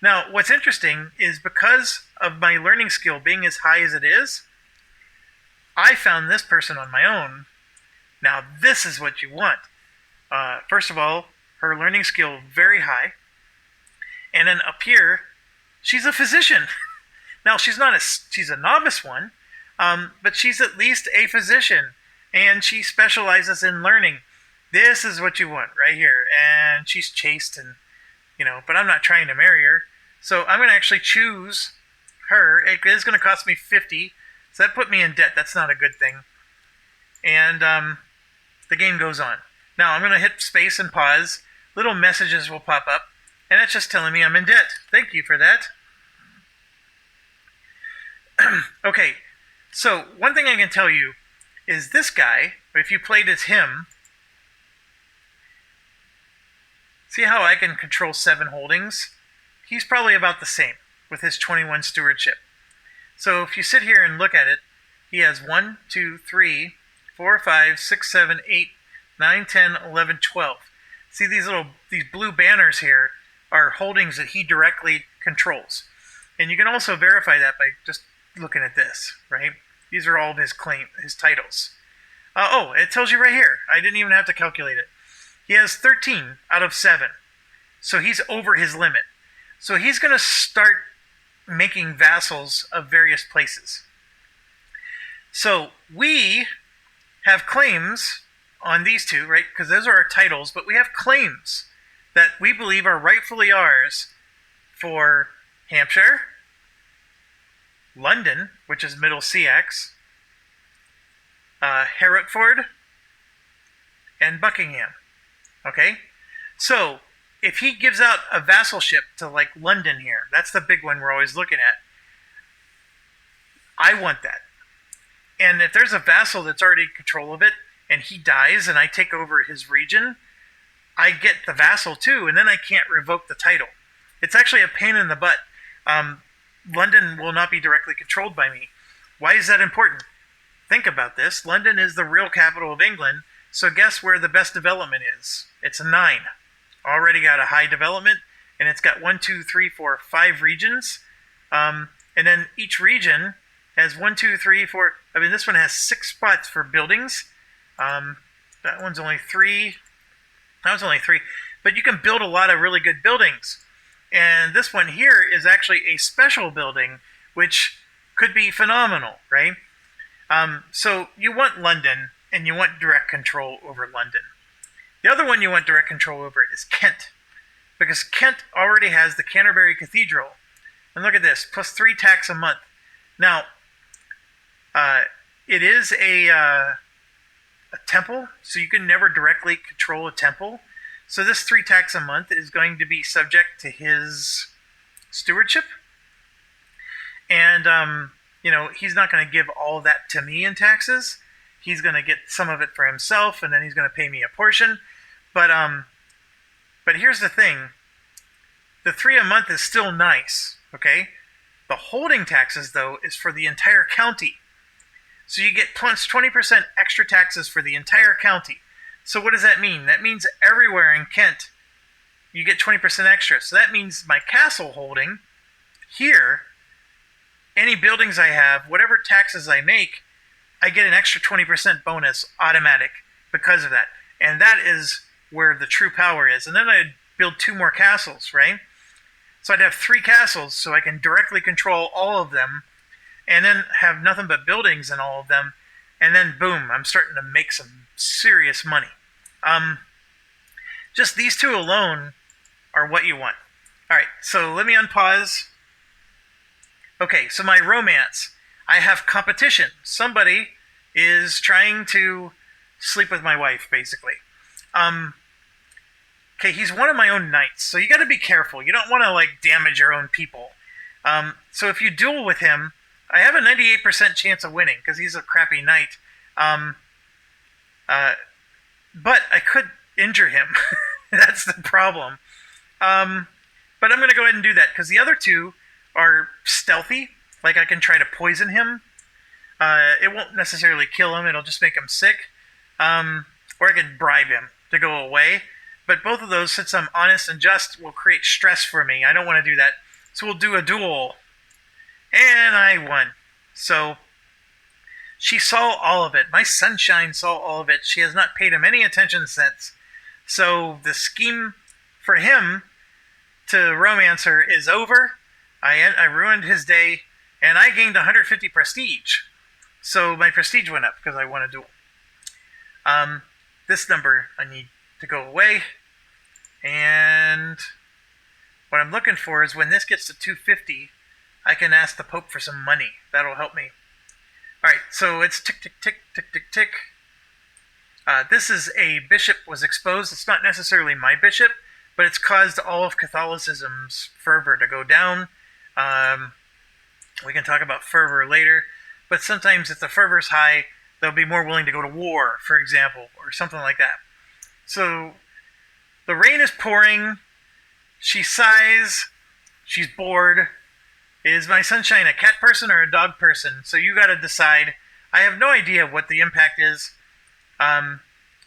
[SPEAKER 1] Now, what's interesting is because of my learning skill being as high as it is, I found this person on my own. Now, this is what you want. First of all, her learning skill very high, and then up here, she's a physician. Now, she's a novice one, but she's at least a physician, and she specializes in learning. This is what you want right here, and she's chaste, and but I'm not trying to marry her, so I'm going to actually choose her. It is going to cost me 50, so that put me in debt. That's not a good thing. And the game goes on. Now I'm going to hit space and pause. Little messages will pop up, and that's just telling me I'm in debt. Thank you for that. Okay, So one thing I can tell you is this guy, if you played as him, see how I can control 7 holdings? He's probably about the same with his 21 stewardship. So if you sit here and look at it, he has 1, 2, 3, 4, 5, 6, 7, 8, 9, 10, 11, 12. See these blue banners here are holdings that he directly controls. And you can also verify that by just looking at this, right? These are all of his titles. It tells you right here. I didn't even have to calculate it. He has 13 out of 7. So he's over his limit. So he's going to start making vassals of various places. So we have claims on these two, right? Because those are our titles, but we have claims that we believe are rightfully ours for Hampshire, London, which is Middle CX, Hereford, and Buckingham. Okay? So, if he gives out a vassalship to, like, London here, that's the big one we're always looking at, I want that. And if there's a vassal that's already in control of it, and he dies and I take over his region, I get the vassal too, and then I can't revoke the title. It's actually a pain in the butt. London will not be directly controlled by me. Why is that important? Think about this. London is the real capital of England, so guess where the best development is? It's a 9. Already got a high development, and it's got 1, 2, 3, 4, 5 regions. And then each region has 1, 2, 3, 4. I mean, this one has 6 spots for buildings. That one's only 3. That was only 3. But you can build a lot of really good buildings. And this one here is actually a special building, which could be phenomenal, right? So you want London, and you want direct control over London. The other one you want direct control over is Kent, because Kent already has the Canterbury Cathedral. And look at this, plus 3 tax a month. Now, it is a temple, so you can never directly control a temple. So this 3 tax a month is going to be subject to his stewardship. And, he's not going to give all of that to me in taxes. He's going to get some of it for himself, and then he's going to pay me a portion. But here's the thing. The 3 a month is still nice, okay? The holding taxes, though, is for the entire county. So you get plus 20% extra taxes for the entire county. So what does that mean? That means everywhere in Kent, you get 20% extra. So that means my castle holding here, any buildings I have, whatever taxes I make, I get an extra 20% bonus automatic because of that. And that is where the true power is. And then I'd build 2 more castles, right? So I'd have 3 castles, so I can directly control all of them, and then have nothing but buildings in all of them, and then boom, I'm starting to make some serious money. Just these 2 alone are what you want. Alright, so let me unpause. Okay, so my romance. I have competition. Somebody is trying to sleep with my wife, basically. Okay, he's one of my own knights, so you got to be careful. You don't want to damage your own people. So if you duel with him, I have a 98% chance of winning because he's a crappy knight. But I could injure him. That's the problem. But I'm going to go ahead and do that because the other 2 are stealthy. I can try to poison him. It won't necessarily kill him. It'll just make him sick. Or I can bribe him to go away. But both of those, since I'm honest and just, will create stress for me. I don't want to do that. So we'll do a duel. And I won. So she saw all of it. My sunshine saw all of it. She has not paid him any attention since. So the scheme for him to romance her is over. I ruined his day. And I gained 150 prestige. So my prestige went up because I won a duel. This number I need to go away. And what I'm looking for is when this gets to 250, I can ask the Pope for some money. That'll help me. Alright, so it's tick, tick, tick, tick, tick, tick. This is a bishop was exposed. It's not necessarily my bishop, but it's caused all of Catholicism's fervor to go down. We can talk about fervor later. but sometimes if the fervor's high, they'll be more willing to go to war, for example, or something like that. So the rain is pouring. She sighs. She's bored. Is my sunshine a cat person or a dog person? So you got to decide. I have no idea what the impact is.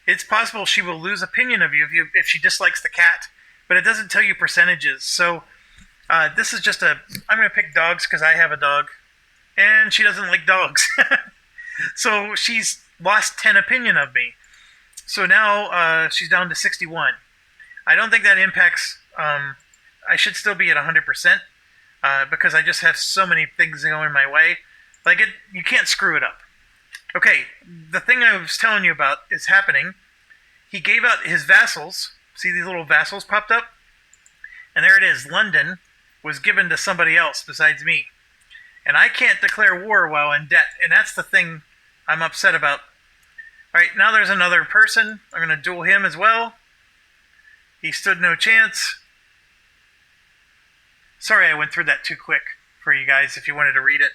[SPEAKER 1] It's possible she will lose opinion of you if she dislikes the cat, but it doesn't tell you percentages. So this is just I'm going to pick dogs because I have a dog, and she doesn't like dogs. So she's lost 10 opinion of me. So now she's down to 61. I don't think that impacts. I should still be at 100% because I just have so many things going my way. Like you can't screw it up. Okay, the thing I was telling you about is happening. He gave out his vassals. See these little vassals popped up? And there it is. London was given to somebody else besides me. And I can't declare war while in debt. And that's the thing I'm upset about. All right, now there's another person. I'm going to duel him as well. He stood no chance. Sorry I went through that too quick for you guys if you wanted to read it.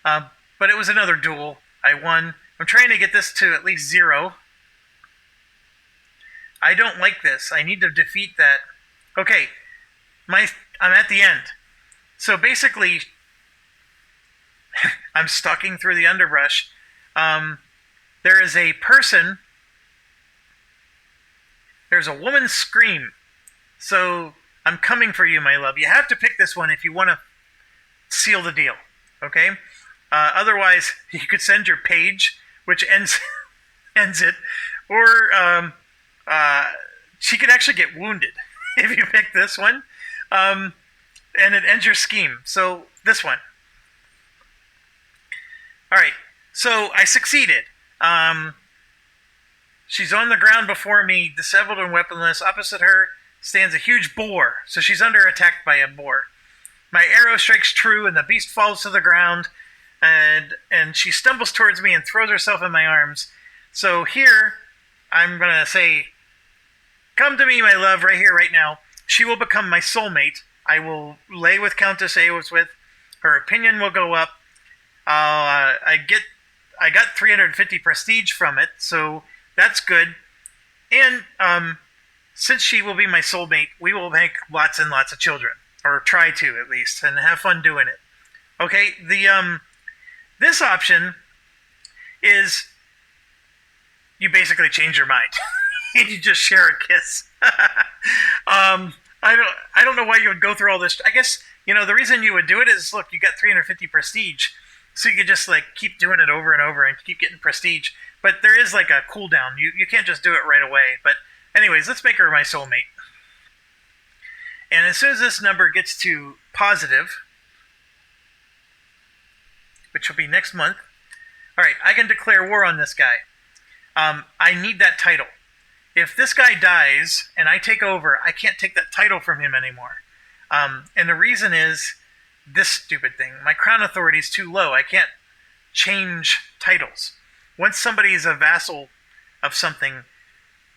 [SPEAKER 1] But it was another duel. I won. I'm trying to get this to at least 0. I don't like this. I need to defeat that. Okay, I'm at the end. So basically, I'm stalking through the underbrush. There is a person. There's a woman's scream. So I'm coming for you, my love. You have to pick this one if you want to seal the deal. Okay? Otherwise, you could send your page, which ends it, or she could actually get wounded if you pick this one, and it ends your scheme. So this one. All right. So I succeeded. She's on the ground before me, disheveled and weaponless. Opposite her stands a huge boar. So she's under attack by a boar. My arrow strikes true, and the beast falls to the ground. And she stumbles towards me and throws herself in my arms. So here, I'm going to say, come to me, my love, right here, right now. She will become my soulmate. I will lay with Countess A was with. Her opinion will go up. I got 350 prestige from it, so that's good. And since she will be my soulmate, we will make lots and lots of children. Or try to, at least, and have fun doing it. Okay, this option is you basically change your mind and you just share a kiss. I don't know why you would go through all this. I guess the reason you would do it is, look, you got 350 prestige, so you could just keep doing it over and over and keep getting prestige. But there is a cooldown. You can't just do it right away. But anyways, let's make her my soulmate. And as soon as this number gets to positive, which will be next month. All right, I can declare war on this guy. I need that title. If this guy dies and I take over, I can't take that title from him anymore. And the reason is this stupid thing. My crown authority is too low. I can't change titles. Once somebody is a vassal of something,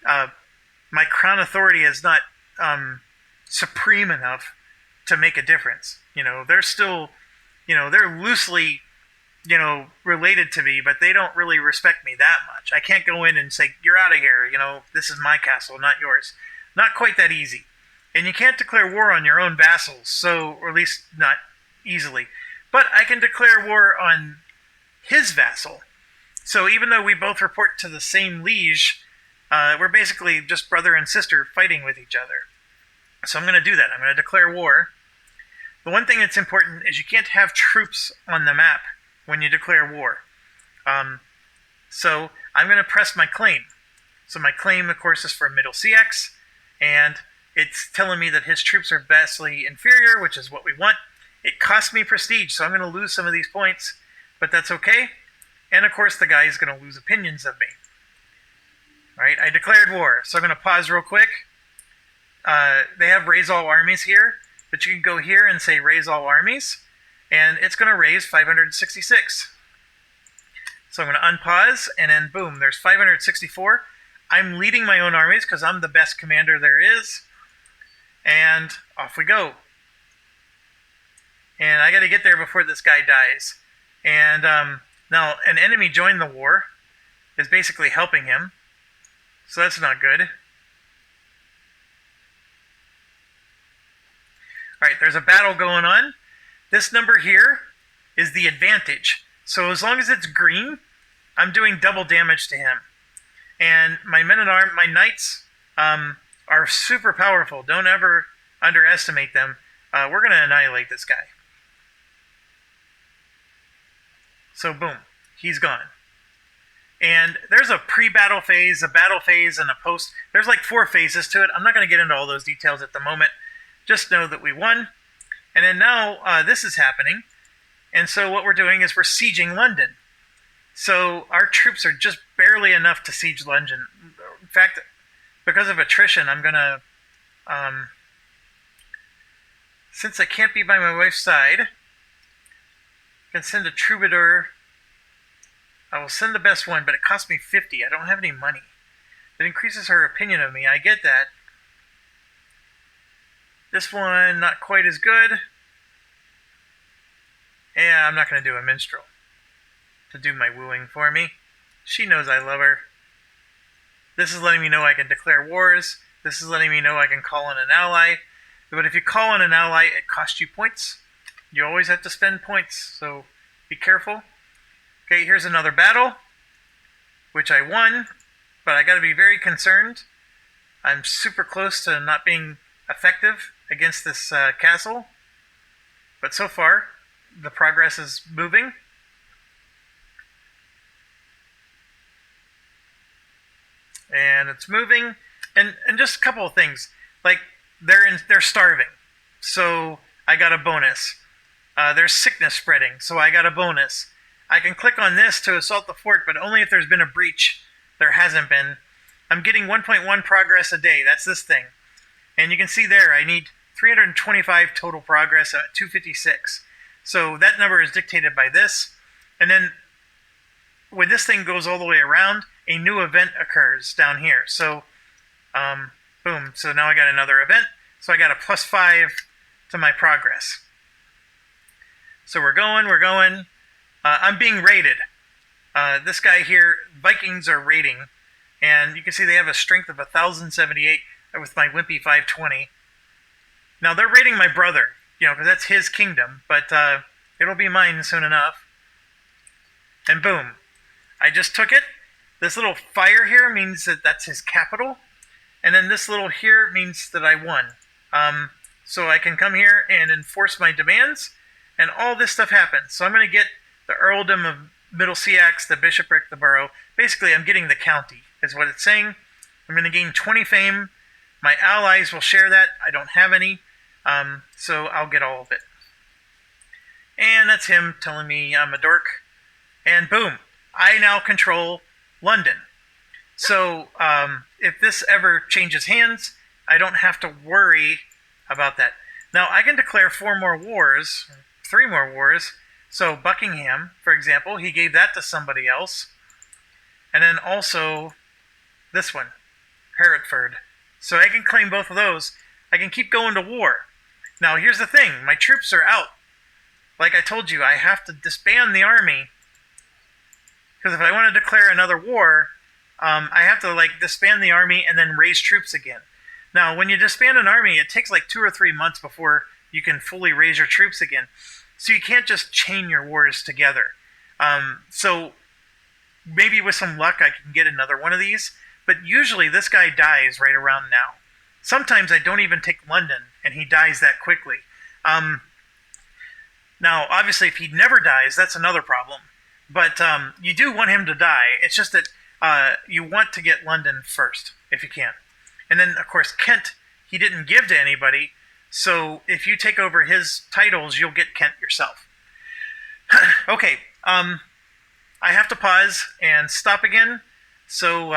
[SPEAKER 1] my crown authority is not supreme enough to make a difference. They're still, they're loosely related to me, but they don't really respect me that much. I can't go in and say, you're out of here, this is my castle, not yours. Not quite that easy. And you can't declare war on your own vassals, or at least not easily. But I can declare war on his vassal. So even though we both report to the same liege, we're basically just brother and sister fighting with each other. So I'm going to do that. I'm going to declare war. The one thing that's important is you can't have troops on the map when you declare war. So I'm going to press my claim. So my claim, of course, is for Middle CX, and it's telling me that his troops are vastly inferior, which is what we want. It costs me prestige, so I'm going to lose some of these points, but that's okay. And of course, the guy is going to lose opinions of me. All right, I declared war, so I'm going to pause real quick. They have raise all armies here, but you can go here and say raise all armies, and it's going to raise 566. So I'm going to unpause, and then boom, there's 564. I'm leading my own armies because I'm the best commander there is. And off we go. And I got to get there before this guy dies. And Now, an enemy joined the war, is basically helping him, so that's not good. Alright, there's a battle going on. This number here is the advantage. So as long as it's green, I'm doing double damage to him. And my men-at-arms, my knights, are super powerful. Don't ever underestimate them. We're going to annihilate this guy. So boom, he's gone. And there's a pre-battle phase, a battle phase, and a post. There's like 4 phases to it. I'm not going to get into all those details at the moment. Just know that we won. And then now this is happening. And so what we're doing is we're sieging London. So our troops are just barely enough to siege London. In fact, because of attrition, I'm going to... since I can't be by my wife's side, I can send a troubadour. I will send the best one, but it costs me 50. I don't have any money. It increases her opinion of me. I get that. This one, not quite as good. Yeah, I'm not going to do a minstrel to do my wooing for me. She knows I love her. This is letting me know I can declare wars. This is letting me know I can call in an ally. But if you call in an ally, it costs you points. You always have to spend points, so be careful. Okay, here's another battle, which I won, but I got to be very concerned. I'm super close to not being effective against this castle, but so far the progress is moving. And it's moving, and just a couple of things, like they're starving, so I got a bonus. There's sickness spreading, so I got a bonus. I can click on this to assault the fort, but only if there's been a breach. There hasn't been. I'm getting 1.1 progress a day. That's this thing. And you can see there, I need 325 total progress at 256. So that number is dictated by this. And then when this thing goes all the way around, a new event occurs down here. So, boom. So now I got another event. So I got a +5 to my progress. So we're going. I'm being raided. This guy here, Vikings are raiding. And you can see they have a strength of 1,078 with my wimpy 520. Now they're raiding my brother, because that's his kingdom. But it'll be mine soon enough. And boom. I just took it. This little fire here means that that's his capital. And then this little here means that I won. So I can come here and enforce my demands. And all this stuff happens. So I'm going to get the earldom of Middleseax, the bishopric, the borough. Basically, I'm getting the county, is what it's saying. I'm going to gain 20 fame. My allies will share that. I don't have any. So I'll get all of it. And that's him telling me I'm a dork. And boom. I now control London. So if this ever changes hands, I don't have to worry about that. Now, I can declare 4 more wars, 3 more wars. So Buckingham, for example, he gave that to somebody else. And then also this one, Hereford. So I can claim both of those. I can keep going to war. Now, here's the thing. My troops are out. Like I told you, I have to disband the army. Because if I want to declare another war, I have to disband the army and then raise troops again. Now, when you disband an army, it takes 2 or 3 months before you can fully raise your troops again. So you can't just chain your wars together. So maybe with some luck I can get another one of these. But usually this guy dies right around now. Sometimes I don't even take London, and he dies that quickly. Now, obviously, if he never dies, that's another problem. But you do want him to die. It's just that you want to get London first, if you can. And then, of course, Kent, he didn't give to anybody. So if you take over his titles, you'll get Kent yourself. Okay, I have to pause and stop again. So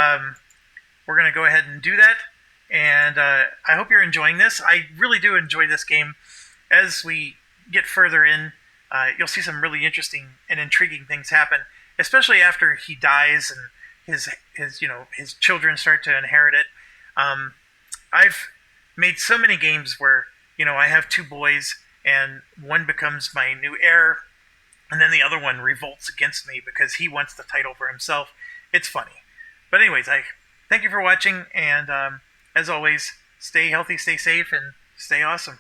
[SPEAKER 1] we're going to go ahead and do that. And I hope you're enjoying this. I really do enjoy this game. As we get further in, you'll see some really interesting and intriguing things happen, especially after he dies and his children start to inherit it. I've made so many games where I have 2 boys and one becomes my new heir, and then the other one revolts against me because he wants the title for himself. It's funny. But anyways, I thank you for watching, and as always, stay healthy, stay safe, and stay awesome.